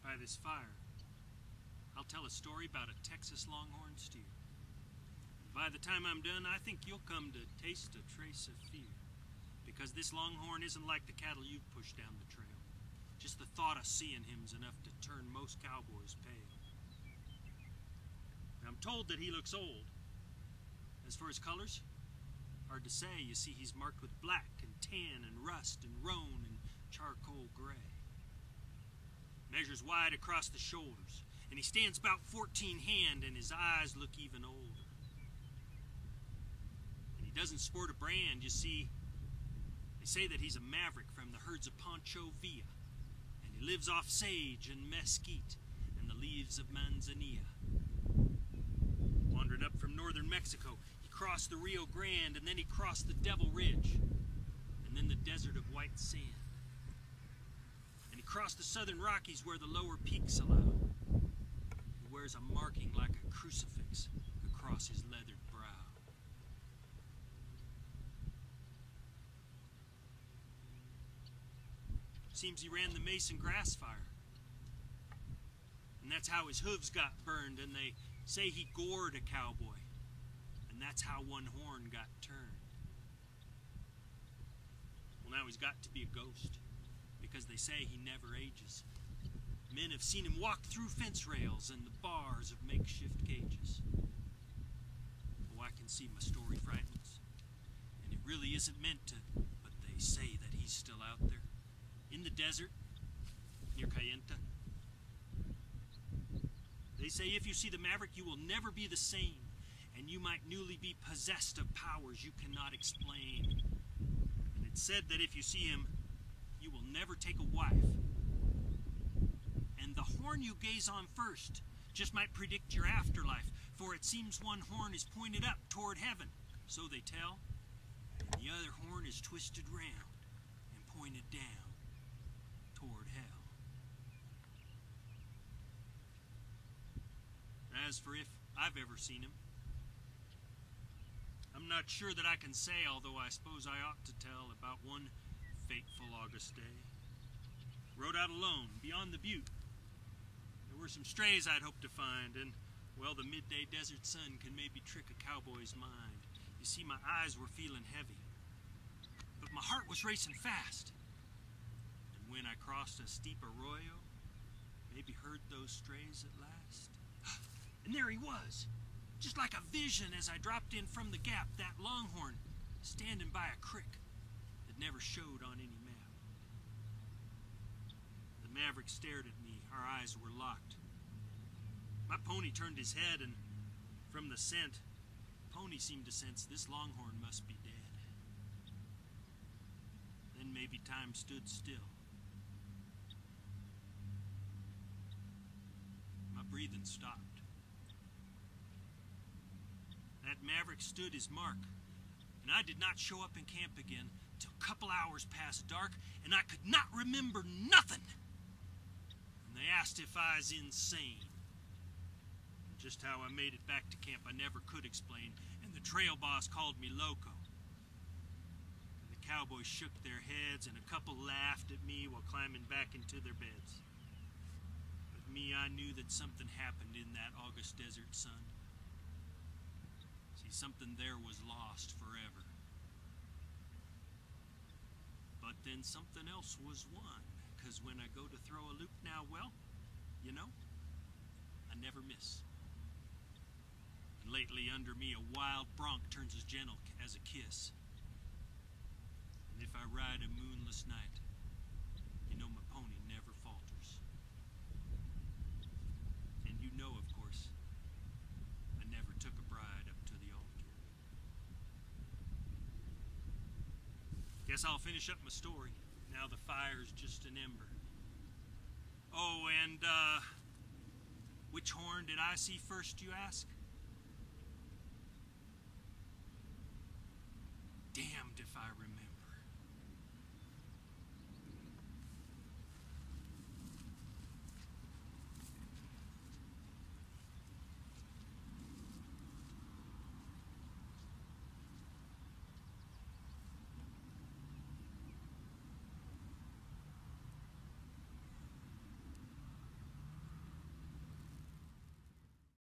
by this fire, I'll tell a story about a Texas longhorn steer. By the time I'm done, I think you'll come to taste a trace of fear. Because this longhorn isn't like the cattle you've pushed down the trail. Just the thought of seeing him's enough to turn most cowboys pale. I'm told that he looks old. As for his colors, hard to say. You see, he's marked with black and tan and rust and roan and charcoal gray. Measures wide across the shoulders, and he stands about 14 hand, and his eyes look even older. And he doesn't sport a brand, you see. They say that he's a maverick from the herds of Pancho Villa, and he lives off sage and mesquite and the leaves of manzanilla. Wandering up from northern Mexico, he crossed the Rio Grande, and then he crossed the Devil Ridge, and then the desert of white sand. And he crossed the southern Rockies where the lower peaks allow. He wears a marking like a crucifix across his leathered brow. Seems he ran the Mason grass fire. And that's how his hooves got burned, and they say he gored a cowboy. And that's how one horn got turned. Well, now he's got to be a ghost, because they say he never ages. Men have seen him walk through fence rails and the bars of makeshift cages. Oh, I can see my story frightens. And it really isn't meant to, but they say that he's still out there. In the desert, near Cayenta. They say if you see the Mav'rick, you will never be the same, and you might newly be possessed of powers you cannot explain. And it's said that if you see him, you will never take a wife. And the horn you gaze on first just might predict your afterlife, for it seems one horn is pointed up toward heaven, so they tell, and the other horn is twisted round and pointed down toward hell. As for if I've ever seen him, I'm not sure that I can say, although I suppose I ought to tell about one fateful August day. Rode out alone, beyond the butte. There were some strays I'd hoped to find, and, well, the midday desert sun can maybe trick a cowboy's mind. You see, my eyes were feeling heavy, but my heart was racing fast. When I crossed a steep arroyo, maybe heard those strays at last. And there he was, just like a vision as I dropped in from the gap, that longhorn standing by a creek that never showed on any map. The Mav'rick stared at me, our eyes were locked. My pony turned his head, and from the scent, the pony seemed to sense this longhorn must be dead. Then maybe time stood still. Breathing stopped. That Mav'rick stood his mark, and I did not show up in camp again till a couple hours past dark, and I could not remember nothing. And they asked if I was insane. And just how I made it back to camp I never could explain, and the trail boss called me loco. And the cowboys shook their heads, and a couple laughed at me while climbing back into their beds. Me, I knew that something happened in that August desert sun. See, something there was lost forever. But then something else was won, because when I go to throw a loop now, well, you know, I never miss. And lately under me a wild bronc turns as gentle as a kiss. And if I ride a moonless night, you know my pony never falters. You know, of course, I never took a bride up to the altar. Guess I'll finish up my story. Now the fire's just an ember. Oh, and, which horn did I see first, you ask?